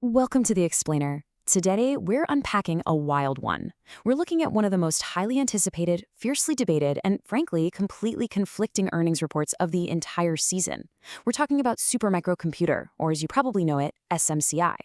Welcome to The Explainer. Today, we're unpacking a wild one. We're looking at one of the most highly anticipated, fiercely debated, and frankly, completely conflicting earnings reports of the entire season. We're talking about Supermicro Computer, or as you probably know it, SMCI.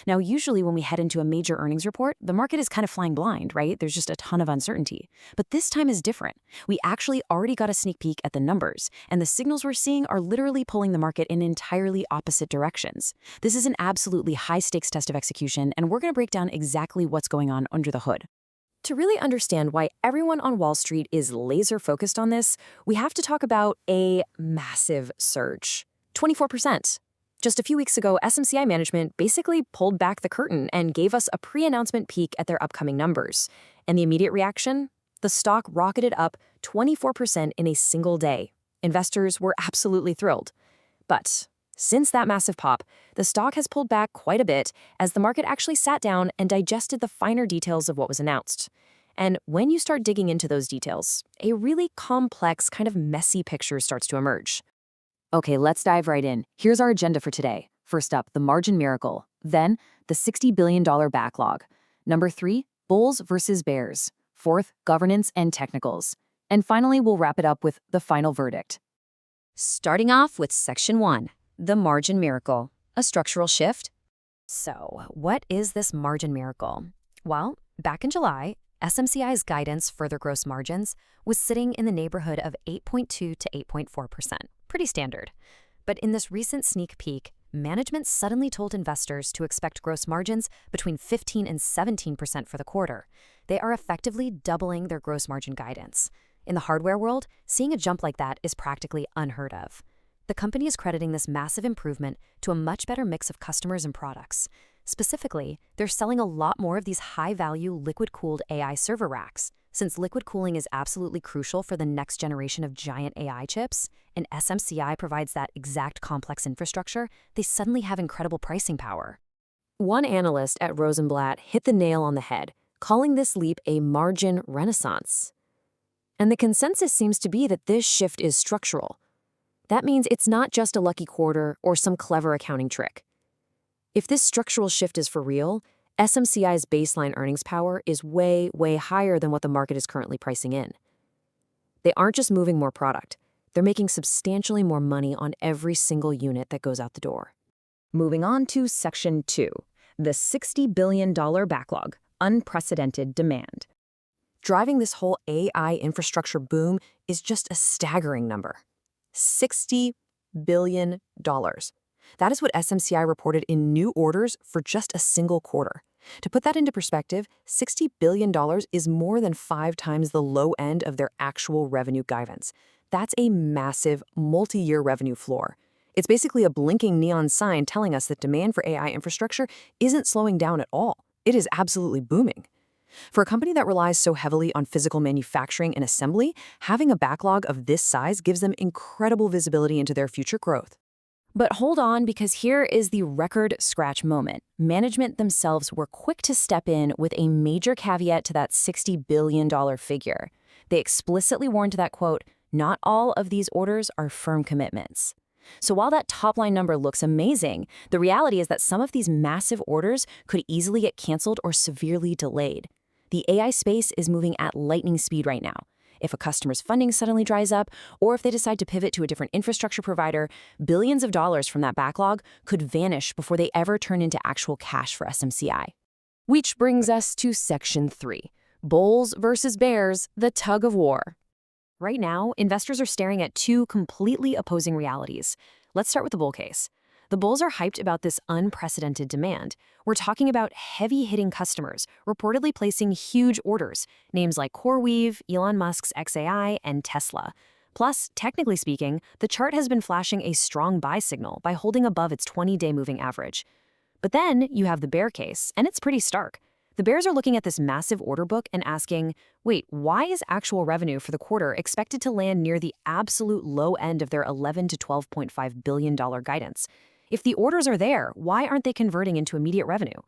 Now, usually when we head into a major earnings report, the market is kind of flying blind, right? There's just a ton of uncertainty. But this time is different. We actually already got a sneak peek at the numbers, and the signals we're seeing are literally pulling the market in entirely opposite directions. This is an absolutely high-stakes test of execution, and we're going to break down exactly what's going on under the hood. To really understand why everyone on Wall Street is laser-focused on this, we have to talk about a massive surge. 24%. Just a few weeks ago, SMCI management basically pulled back the curtain and gave us a pre-announcement peek at their upcoming numbers. And the immediate reaction? The stock rocketed up 24% in a single day. Investors were absolutely thrilled. But since that massive pop, the stock has pulled back quite a bit as the market actually sat down and digested the finer details of what was announced. And when you start digging into those details, a really complex, kind of messy picture starts to emerge. Okay, let's dive right in. Here's our agenda for today. First up, the margin miracle. Then, the $60 billion backlog. Number 3, bulls versus bears. Fourth, governance and technicals. And finally, we'll wrap it up with the final verdict. Starting off with Section 1, the margin miracle, a structural shift. So, what is this margin miracle? Well, back in July, SMCI's guidance for their gross margins was sitting in the neighborhood of 8.2 to 8.4%. Pretty standard. But in this recent sneak peek, management suddenly told investors to expect gross margins between 15 and 17% for the quarter. They are effectively doubling their gross margin guidance. In the hardware world, seeing a jump like that is practically unheard of. The company is crediting this massive improvement to a much better mix of customers and products. Specifically, they're selling a lot more of these high-value liquid-cooled AI server racks. Since liquid cooling is absolutely crucial for the next generation of giant AI chips, and SMCI provides that exact complex infrastructure, they suddenly have incredible pricing power. One analyst at Rosenblatt hit the nail on the head, calling this leap a margin renaissance. And the consensus seems to be that this shift is structural. That means it's not just a lucky quarter or some clever accounting trick. If this structural shift is for real, SMCI's baseline earnings power is way, way higher than what the market is currently pricing in. They aren't just moving more product. They're making substantially more money on every single unit that goes out the door. Moving on to Section 2, the $60 billion backlog, unprecedented demand. Driving this whole AI infrastructure boom is just a staggering number. $60 billion. That is what SMCI reported in new orders for just a single quarter. To put that into perspective, $60 billion is more than 5 times the low end of their actual revenue guidance. That's a massive, multi-year revenue floor. It's basically a blinking neon sign telling us that demand for AI infrastructure isn't slowing down at all. It is absolutely booming. For a company that relies so heavily on physical manufacturing and assembly, having a backlog of this size gives them incredible visibility into their future growth. But hold on, because here is the record scratch moment. Management themselves were quick to step in with a major caveat to that $60 billion figure. They explicitly warned that, quote, not all of these orders are firm commitments. So while that top-line number looks amazing, the reality is that some of these massive orders could easily get canceled or severely delayed. The AI space is moving at lightning speed right now. If a customer's funding suddenly dries up, or if they decide to pivot to a different infrastructure provider, billions of dollars from that backlog could vanish before they ever turn into actual cash for SMCI. Which brings us to Section 3, bulls versus bears, the tug of war. Right now, investors are staring at 2 completely opposing realities. Let's start with the bull case. The bulls are hyped about this unprecedented demand. We're talking about heavy-hitting customers, reportedly placing huge orders, names like CoreWeave, Elon Musk's xAI, and Tesla. Plus, technically speaking, the chart has been flashing a strong buy signal by holding above its 20-day moving average. But then you have the bear case, and it's pretty stark. The bears are looking at this massive order book and asking, wait, why is actual revenue for the quarter expected to land near the absolute low end of their $11 to $12.5 billion guidance? If the orders are there, why aren't they converting into immediate revenue?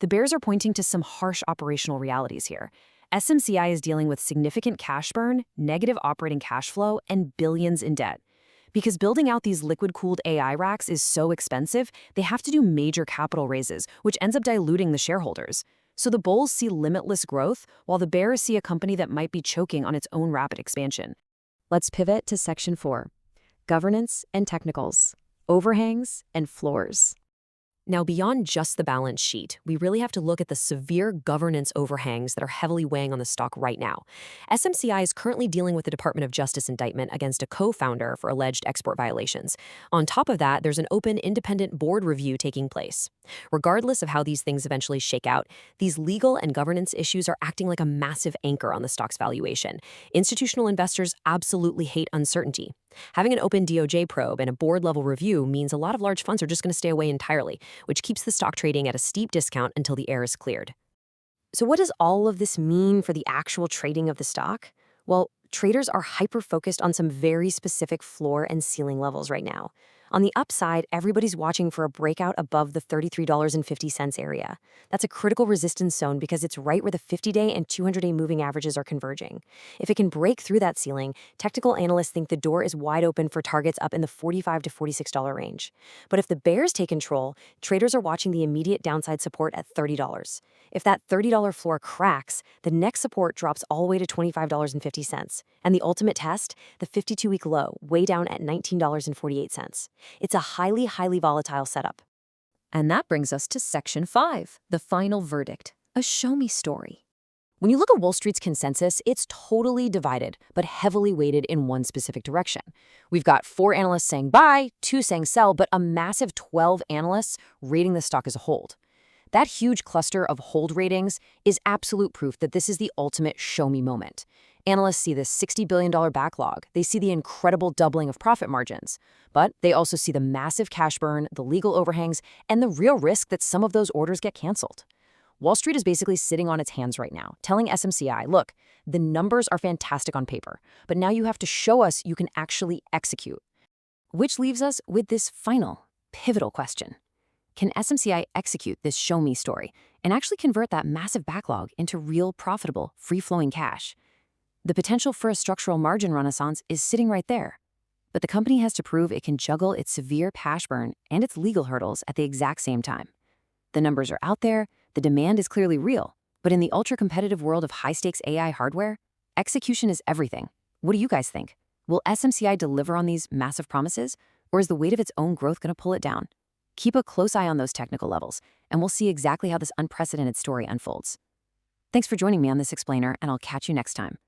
The bears are pointing to some harsh operational realities here. SMCI is dealing with significant cash burn, negative operating cash flow, and billions in debt. Because building out these liquid-cooled AI racks is so expensive, they have to do major capital raises, which ends up diluting the shareholders. So the bulls see limitless growth, while the bears see a company that might be choking on its own rapid expansion. Let's pivot to Section 4, Governance and Technicals, Overhangs and Floors. Now, beyond just the balance sheet, we really have to look at the severe governance overhangs that are heavily weighing on the stock right now. SMCI is currently dealing with the Department of Justice indictment against a co-founder for alleged export violations. On top of that, there's an open, independent board review taking place. Regardless of how these things eventually shake out, these legal and governance issues are acting like a massive anchor on the stock's valuation. Institutional investors absolutely hate uncertainty. Having an open DOJ probe and a board-level review means a lot of large funds are just going to stay away entirely, which keeps the stock trading at a steep discount until the air is cleared. So what does all of this mean for the actual trading of the stock? Well, traders are hyper-focused on some very specific floor and ceiling levels right now. On the upside, everybody's watching for a breakout above the $33.50 area. That's a critical resistance zone because it's right where the 50-day and 200-day moving averages are converging. If it can break through that ceiling, technical analysts think the door is wide open for targets up in the $45 to $46 range. But if the bears take control, traders are watching the immediate downside support at $30. If that $30 floor cracks, the next support drops all the way to $25.50. And the ultimate test, the 52-week low, way down at $19.48. It's a highly, highly volatile setup. And that brings us to Section 5, the final verdict, a show-me story. When you look at Wall Street's consensus, it's totally divided, but heavily weighted in one specific direction. We've got 4 analysts saying buy, 2 saying sell, but a massive 12 analysts rating the stock as a hold. That huge cluster of hold ratings is absolute proof that this is the ultimate show-me moment. Analysts see this $60 billion backlog. They see the incredible doubling of profit margins. But they also see the massive cash burn, the legal overhangs, and the real risk that some of those orders get canceled. Wall Street is basically sitting on its hands right now, telling SMCI, look, the numbers are fantastic on paper, but now you have to show us you can actually execute. Which leaves us with this final, pivotal question. Can SMCI execute this show-me story and actually convert that massive backlog into real, profitable, free-flowing cash? The potential for a structural margin renaissance is sitting right there. But the company has to prove it can juggle its severe cash burn and its legal hurdles at the exact same time. The numbers are out there, the demand is clearly real, but in the ultra-competitive world of high-stakes AI hardware, execution is everything. What do you guys think? Will SMCI deliver on these massive promises, or is the weight of its own growth going to pull it down? Keep a close eye on those technical levels, and we'll see exactly how this unprecedented story unfolds. Thanks for joining me on this explainer, and I'll catch you next time.